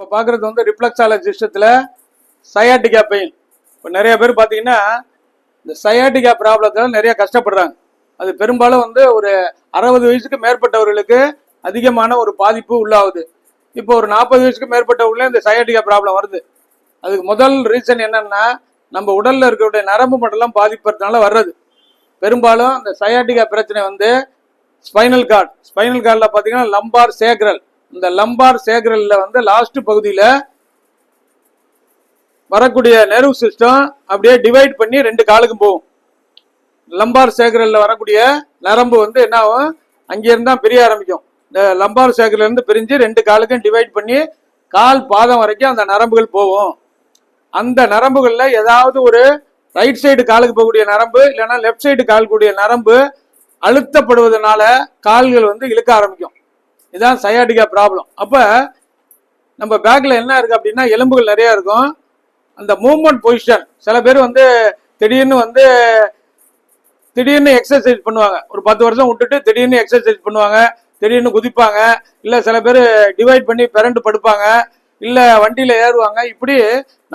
இப்போ பார்க்குறது வந்து ரிஃப்ளெக்ஸாலஜி சிஸ்டத்தில் சயாட்டிகா பெயின். இப்போ நிறைய பேர் பார்த்தீங்கன்னா இந்த சயாட்டிகா ப்ராப்ளத்தால் நிறைய கஷ்டப்படுறாங்க. அது பெரும்பாலும் வந்து ஒரு 60 வயசுக்கு மேற்பட்டவர்களுக்கு அதிகமான ஒரு பாதிப்பு உள்ளாகுது. இப்போ ஒரு 40 வயசுக்கு மேற்பட்டவர்களே இந்த சயாட்டிகா ப்ராப்ளம் வருது. அதுக்கு முதல் ரீசன் என்னன்னா, நம்ம உடல்ல இருக்கக்கூடிய நரம்பு மண்டலம் பாதிப்பதுனால வர்றது. பெரும்பாலும் இந்த சயாட்டிகா பிரச்சனை வந்து ஸ்பைனல் கார்டில் பார்த்தீங்கன்னா லம்பார் சேக்ரல், இந்த லம்பார் சேக்ரல்ல வந்து லாஸ்ட் பகுதியில் வரக்கூடிய நெர்வ் சிஸ்டம் அப்படியே டிவைட் பண்ணி 2 காலுக்கும் போகும். லம்பார் சேக்ரல்ல வரக்கூடிய நரம்பு வந்து என்ன ஆகும், அங்கிருந்து தான் பிரிய ஆரம்பிக்கும். இந்த லம்பார் சேக்ரல்ல இருந்து பிரிஞ்சு 2 காலுக்கும் டிவைட் பண்ணி கால் பாதம் வரைக்கும் அந்த நரம்புகள் போகும். அந்த நரம்புகள்ல ஏதாவது ஒரு ரைட் சைடு காலுக்கு போகக்கூடிய நரம்பு இல்லைன்னா லெப்ட் சைடு காலுக்குரிய நரம்பு அழுத்தப்படுவதனால கால்கள் வந்து இழுக்க ஆரம்பிக்கும். இதுதான் சயாட்டிகா ப்ராப்ளம். அப்ப நம்ம பேக்ல என்ன இருக்கு அப்படின்னா எலும்புகள் நிறைய இருக்கும். அந்த மூவ்மெண்ட் பொசிஷன், சில பேர் வந்து திடீர்னு எக்ஸசைஸ் பண்ணுவாங்க. ஒரு 10 வருஷம் விட்டுட்டு திடீர்னு எக்ஸசைஸ் பண்ணுவாங்க, திடீர்னு குதிப்பாங்க, இல்ல சில பேர் டிவைட் பண்ணி பிறண்டு படுப்பாங்க, இல்ல வண்டியில ஏறுவாங்க. இப்படி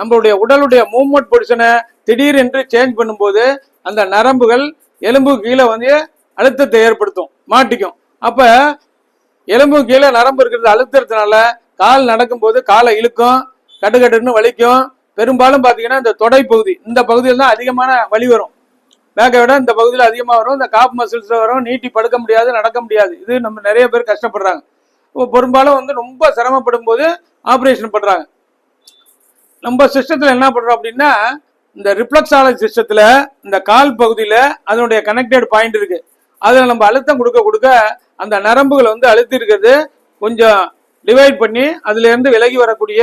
நம்மளுடைய உடலுடைய மூவ்மெண்ட் பொசிஷனை திடீரென்று சேஞ்ச் பண்ணும்போது அந்த நரம்புகள் எலும்பு கீழே வந்து அழுத்தத்தை ஏற்படுத்தும், மாட்டிக்கும். அப்ப எலும்பு கீழே நரம்பு இருக்கிறது அழுத்துறதுனால கால் நடக்கும்போது காலை இழுக்கும், கட்டுக்கட்டுன்னு வலிக்கும். பெரும்பாலும் பாத்தீங்கன்னா இந்த தொடை பகுதி, இந்த பகுதியில் தான் அதிகமான வலி வரும். பேக்கை விட இந்த பகுதியில் அதிகமாக வரும். இந்த காப் மசில்ஸ் வரும், நீட்டி படுக்க முடியாது, நடக்க முடியாது. இது நம்ம நிறைய பேர் கஷ்டப்படுறாங்க. பெரும்பாலும் வந்து ரொம்ப சிரமப்படும் போது ஆப்ரேஷன் பண்றாங்க. நம்ம சிஸ்டத்துல என்ன பண்றோம் அப்படின்னா, இந்த ரிஃப்ளெக்ஸாலஜி சிஸ்டத்துல இந்த கால் பகுதியில அதனுடைய கனெக்டட் பாயிண்ட் இருக்கு. அதுல நம்ம அழுத்தம் கொடுக்க கொடுக்க அந்த நரம்புகள் வந்து அழுத்தி இருக்கிறது கொஞ்சம் டிவைட் பண்ணி அதுல இருந்து விலகி வரக்கூடிய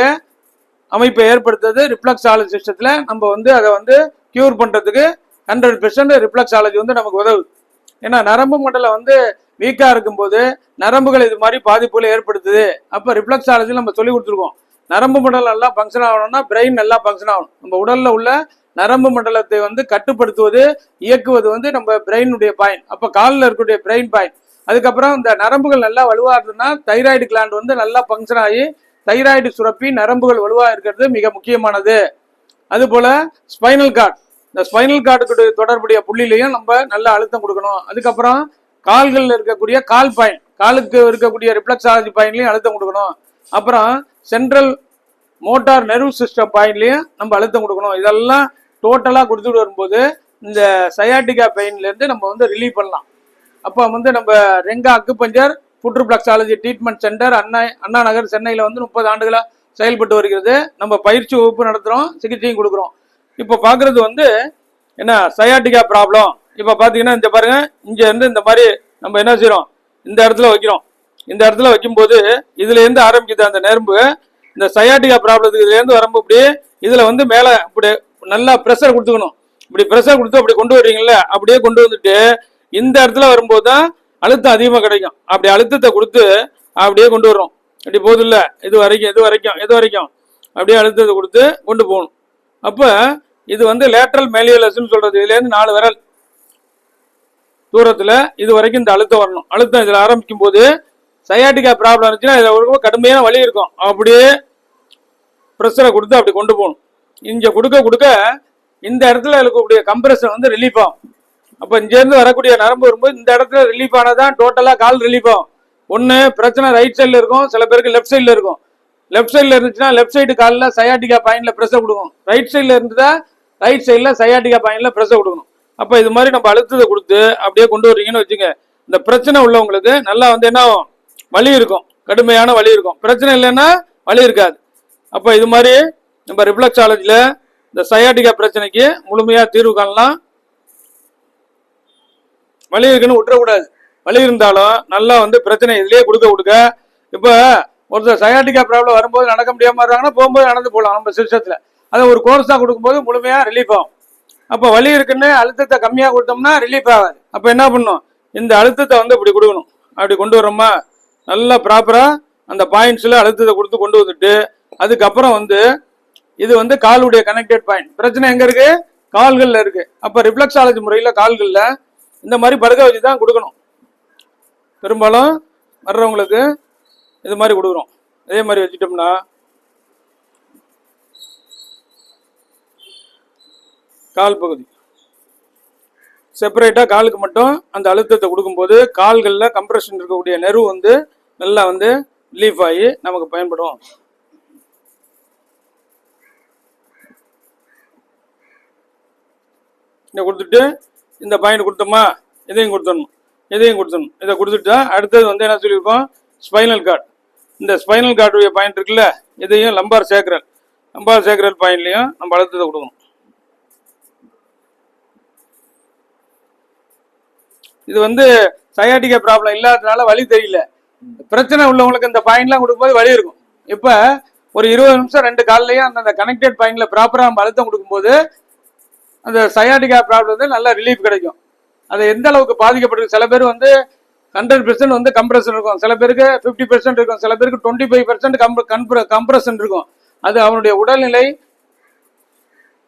அமைப்பை ஏற்படுத்துறது ரிஃப்ளெக்ஸாலஜி சிஸ்டத்துல. நம்ம வந்து அதை வந்து கியூர் பண்றதுக்கு 100% ரிஃப்ளெக்ஸாலஜி வந்து நமக்கு உதவுது. ஏன்னா நரம்பு மண்டலம் வந்து வீக்கா இருக்கும்போது நரம்புகள் இது மாதிரி பாதிப்புகளை ஏற்படுத்துது. அப்ப ரிஃப்ளெக்ஸாலஜி நம்ம சொல்லி கொடுத்துருக்கோம். நரம்பு மண்டலம் நல்லா ஃபங்க்ஷன் ஆகணும்னா பிரெயின் நல்லா ஃபங்க்ஷன் ஆகணும். நம்ம உடல்ல உள்ள நரம்பு மண்டலத்தை வந்து கட்டுப்படுத்துவது, இயக்குவது வந்து நம்ம பிரெயினுடைய பாயிண்ட். அப்ப காலில் இருக்கக்கூடிய பிரெயின் பாயிண்ட். அதுக்கப்புறம் இந்த நரம்புகள் நல்லா வலுவாகுதுன்னா தைராய்டு கிளாண்ட் வந்து நல்லா ஃபங்க்ஷன் ஆகி தைராய்டு சுரப்பி நரம்புகள் வலுவா இருக்கிறது மிக முக்கியமானது. அது போல ஸ்பைனல் கார்டு, இந்த ஸ்பைனல் கார்டுக்கு தொடர்புடைய புள்ளிலையும் நம்ம நல்லா அழுத்தம் கொடுக்கணும். அதுக்கப்புறம் கால்களில் இருக்கக்கூடிய கால் பாயிண்ட், காலுக்கு இருக்கக்கூடிய ரிஃப்ளெக்ஸாலஜி பாயிண்ட்லையும் அழுத்தம் கொடுக்கணும். அப்புறம் சென்ட்ரல் மோட்டார் நெர்வ் சிஸ்டம் பாயிண்ட்லையும் நம்ம அழுத்தம் கொடுக்கணும். இதெல்லாம் டோட்டலாக கொடுத்துட்டு வரும்போது இந்த சயாட்டிகா பெயின்ல இருந்து நம்ம வந்து ரிலீவ் பண்ணலாம். அப்போ வந்து நம்ம Renga acupuncture foot reflexology treatment centre Anna Nagar சென்னையில் வந்து 30 ஆண்டுகளாக செயல்பட்டு வருகிறது. நம்ம பயிற்சி வகுப்பு நடத்துகிறோம், சிகிச்சையும் கொடுக்குறோம். இப்போ பார்க்குறது வந்து என்ன சயாட்டிகா ப்ராப்ளம். இப்போ பார்த்தீங்கன்னா இந்த பாருங்க, இங்கே இருந்து இந்த மாதிரி நம்ம என்ன செய்கிறோம், இந்த இடத்துல வைக்கிறோம். இந்த இடத்துல வைக்கும்போது இதுலேருந்து ஆரம்பிக்குது அந்த நரம்பு. இந்த சயாட்டிகா ப்ராப்ளத்துக்கு இதுலேருந்து வரும்போது இப்படி இதில் வந்து மேலே இப்படி நல்லா ப்ரெஷர் கொடுத்துக்கணும். இப்படி ப்ரெஷர் கொடுத்து அப்படி கொண்டு வர்றீங்கல்ல, அப்படியே கொண்டு வந்துட்டு இந்த இடத்துல வரும்போது தான் அழுத்தம் அதிகமாக கிடைக்கும். அப்படி அழுத்தத்தை கொடுத்து அப்படியே கொண்டு வர்றோம். அப்படி போகுது இல்லை, இது வரைக்கும் அப்படியே அழுத்தத்தை கொடுத்து கொண்டு போகணும். அப்போ இது வந்து லேட்ரல் மேலியலஸ்ன்னு சொல்றது. இதுலேருந்து 4 விரல் தூரத்தில் இது வரைக்கும் இந்த அழுத்தம் வரணும். அழுத்தம் இதில் ஆரம்பிக்கும் போது சயாட்டிகா ப்ராப்ளம் இருந்துச்சுன்னா இதில் ஒரு கடுமையான வலி இருக்கும். அப்படியே ப்ரெஷரை கொடுத்து அப்படி கொண்டு போகணும். இங்கே கொடுக்க இந்த இடத்துல இருக்கக்கூடிய கம்ப்ரெஷன் வந்து ரிலீஃப் ஆகும். அப்போ இங்கேருந்து வரக்கூடிய நரம்பு வரும்போது இந்த இடத்துல ரிலீஃப் ஆனதான் டோட்டலாக கால் ரிலீஃப் ஆகும். ஒன்று பிரச்சனை ரைட் சைடில் இருக்கும், சில பேருக்கு லெஃப்ட் சைடில் இருக்கும். லெஃப்ட் சைடில் இருந்துச்சுன்னா லெஃப்ட் சைடு காலில் சயாட்டிகா பாயிண்ட்ல ப்ரெஷர் கொடுக்கணும். ரைட் சைடில் இருந்துட்டா ரைட் சைடில் சயாட்டிகா பாயிண்ட்ல ப்ரெஷர் கொடுக்கணும். அப்போ இது மாதிரி நம்ம அழுத்தத்தை கொடுத்து அப்படியே கொண்டு வர்றீங்கன்னு வச்சுங்க, இந்த பிரச்சனை உள்ளவங்களுக்கு நல்லா வந்து என்ன ஆகும், வலி இருக்கும், கடுமையான வலி இருக்கும். பிரச்சனை இல்லைன்னா வலி இருக்காது. அப்போ இது மாதிரி நம்ம ரிஃப்ளெக்ஸாலஜியில் இந்த சயாட்டிகா பிரச்சனைக்கு முழுமையாக தீர்வு காணலாம். வலி இருக்குன்னு விட்டுறக்கூடாது. வலி இருந்தாலும் நல்லா வந்து பிரச்சனை இதுலேயே கொடுக்க இப்போ ஒருத்தர் சயாட்டிகா ப்ராப்ளம் வரும்போது நடக்க முடியாமல் இருக்காங்கன்னா போகும்போது நடந்து போகலாம் நம்ம சிஸ்டத்தில். அதை ஒரு கோர்ஸாக கொடுக்கும்போது முழுமையாக ரிலீஃப் ஆகும். அப்போ வலி இருக்குன்னு அழுத்தத்தை கம்மியாக கொடுத்தோம்னா ரிலீஃப் ஆகாது. அப்போ என்ன பண்ணணும், இந்த அழுத்தத்தை வந்து இப்படி கொடுக்கணும். அப்படி கொண்டு வரோமா, நல்லா ப்ராப்பராக அந்த பாயிண்ட்ஸில் அழுத்தத்தை கொடுத்து கொண்டு வந்துட்டு அதுக்கப்புறம் வந்து இது வந்து காலுடைய கனெக்டட் பாயிண்ட். பிரச்சனை எங்கே இருக்குது, கால்களில் இருக்குது. அப்போ ரிஃப்ளெக்ஸாலஜி முறையில் கால்களில் இந்த மாதிரி படுக்க வச்சு தான் கொடுக்கணும். பெரும்பாலும் வர்றவங்களுக்கு இது மாதிரி கொடுக்குறோம். இதே மாதிரி வச்சுட்டோம்னா கால் பகுதி செப்பரேட்டாக காலுக்கு மட்டும் அந்த அழுத்தத்தை கொடுக்கும்போது கால்களில் கம்ப்ரெஷன் இருக்கக்கூடிய நெர்வ் வந்து நல்லா வந்து ரிலீஃப் ஆகி நமக்கு பயன்படும். இதை கொடுத்துட்டு இந்த பாயிண்ட் கொடுத்தோமா, இதையும் கொடுத்துடணும். இதை கொடுத்துட்டா அடுத்தது வந்து என்ன சொல்லியிருக்கோம், ஸ்பைனல் கார்டு. இந்த ஸ்பைனல் கார்டுடைய பாயிண்ட் இருக்குல்ல, இதையும் லம்பார் சேக்ரல் பாயிண்ட்லையும் நம்ம அழுத்தத்தை கொடுக்கணும். இது வந்து சயாட்டிகா ப்ராப்ளம் இல்லாததுனால வலி தெரியல. பிரச்சனை உள்ளவங்களுக்கு இந்த பாயிண்ட்லாம் கொடுக்கும்போது வலி இருக்கும். இப்போ ஒரு 20 நிமிஷம் 2 கால்லையும் அந்த கனெக்டட் பாயிண்ட்ல ப்ராப்பராக நம்ம அழுத்தம் கொடுக்கும்போது அந்த சயாட்டிகா ப்ராப்ளம் வந்து நல்ல ரிலீஃப் கிடைக்கும். அது எந்த அளவுக்கு பாதிக்கப்பட்டிருக்கு, சில பேர் வந்து 100% வந்து கம்ப்ரெஷன் இருக்கும், சில பேருக்கு 50% இருக்கும், சில பேருக்கு 25% கம்ப்ரெஷன் இருக்கும். அது அவனுடைய உடல்நிலை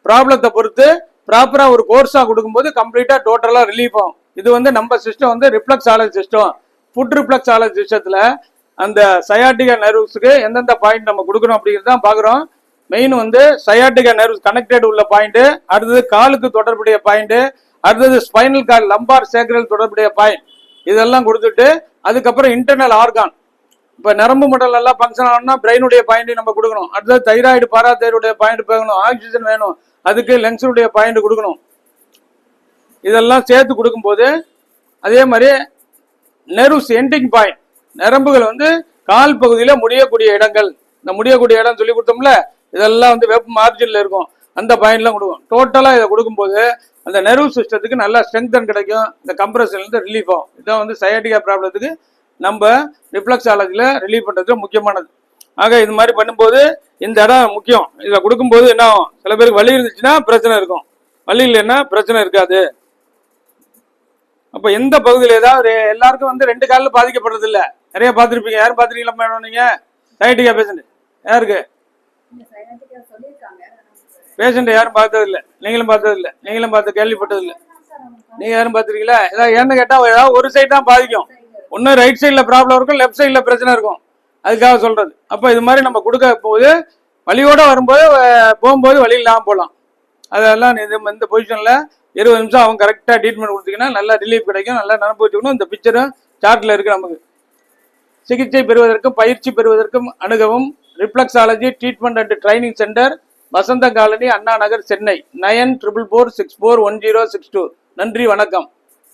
ப்ராப்ளத்தை பொறுத்து ப்ராப்பரா ஒரு கோர்ஸா கொடுக்கும்போது கம்ப்ளீட்டா டோட்டலா ரிலீஃப் ஆகும். இது வந்து நம்ம சிஸ்டம் வந்து ரிஃப்ளெக்ஸாலஜி சிஸ்டம். ஃபுட் ரிஃப்ளெக்ஸாலஜி சிஸ்டத்துல அந்த சயாட்டிகா நர்வ்ஸுக்கு எந்தெந்த பாயிண்ட் நம்ம கொடுக்கணும் அப்படிங்கிறது தான் பாக்குறோம். மெயின் வந்து சயாட்டிகா நர்வ்ஸ் கனெக்டட் உள்ள பாயிண்ட், அடுத்தது காலுக்கு தொடர்புடைய பாயிண்ட், அடுத்தது ஸ்பைனல் கார்டு லம்பார் சேக்ரல் தொடர்புடைய பாயிண்ட், இதெல்லாம் கொடுத்துட்டு அதுக்கப்புறம் இன்டர்னல் ஆர்கான். இப்போ நரம்பு மண்டலம் நல்லா ஃபங்க்ஷன் ஆகணும்னா பிரெயினுடைய பாயிண்ட் நம்ம கொடுக்கணும். அடுத்தது தைராய்டு பாராதைராய்டுடைய பாயிண்ட் போகணும், ஆக்சிஜன் வேணும், அதுக்கு லங்ஸுடைய பாயிண்ட் கொடுக்கணும். இதெல்லாம் சேர்த்து கொடுக்கும்போது அதே மாதிரி நெர்வ்ஸ் எண்டிங் பாயிண்ட், நரம்புகள் வந்து கால் பகுதியில் முடியக்கூடிய இடங்கள், இந்த முடியக்கூடிய இடம் சொல்லி கொடுத்தோம்ல, இதெல்லாம் வந்து வெப் மார்ஜின்ல இருக்கும், அந்த பாயிண்ட்லாம் கொடுக்கும். டோட்டலாக இதை கொடுக்கும்போது அந்த நெர்வ் சிஸ்டத்துக்கு நல்லா ஸ்ட்ரென்தன் கிடைக்கும், இந்த கம்ப்ரெஷன்லேருந்து ரிலீஃப் ஆகும். இதான் வந்து சயாட்டிகா ப்ராப்ளத்துக்கு நம்ம ரிஃப்ளெக்ஸாலஜியில் ரிலீவ் பண்ணுறதுக்கு முக்கியமானது. ஆக இது மாதிரி பண்ணும்போது இந்த இடம் முக்கியம். இதில் கொடுக்கும்போது என்ன ஆகும், சில பேருக்கு வலி இருந்துச்சுன்னா பிரச்சனை இருக்கும், வலி இல்லைன்னா பிரச்சனை இருக்காது. அப்போ எந்த பகுதியில் ஏதாவது எல்லாருக்கும் வந்து 2 காலில் பாதிக்கப்படுறது இல்லை, நிறைய பார்த்துருப்பீங்க. யாரும் பார்த்துருக்கீங்களா நீங்கள் சயாட்டிகா பேஷண்ட்? யாருக்கு பேஷண்ட் யாரும் பார்த்ததில்லை, நீங்களும் பார்த்ததில்லை, நீங்களும் பார்த்து கேள்விப்பட்டதில்லை, நீங்கள் யாரும் பார்த்துருக்கீங்களா? ஏதாவது ஏன்னு கேட்டால் ஏதாவது ஒரு சைடு தான் பாதிக்கும், ஒன்று ரைட் சைடில் ப்ராப்ளம் இருக்கும், லெஃப்ட் சைடில் பிரச்சனை இருக்கும், அதுக்காக சொல்கிறது. அப்போ இது மாதிரி நம்ம கொடுக்க போது வலியோடு வரும்போது போகும்போது வலி இல்லாமல் போகலாம். அதெல்லாம் இந்த பொசிஷனில் 20 நிமிஷம் அவங்க கரெக்டாக ட்ரீட்மெண்ட் கொடுத்தீங்கன்னா நல்லா ரிலீஃப் கிடைக்கும். நல்லா நினைப்பு வச்சுக்கணும். இந்த பிக்சரும் சார்ட்டில் இருக்குது. நமக்கு சிகிச்சை பெறுவதற்கும் பயிற்சி பெறுவதற்கும் அணுகவும் reflexology treatment and training centre, Vasantha colony, Anna Nagar, Chennai 9444641062. நன்றி, வணக்கம்.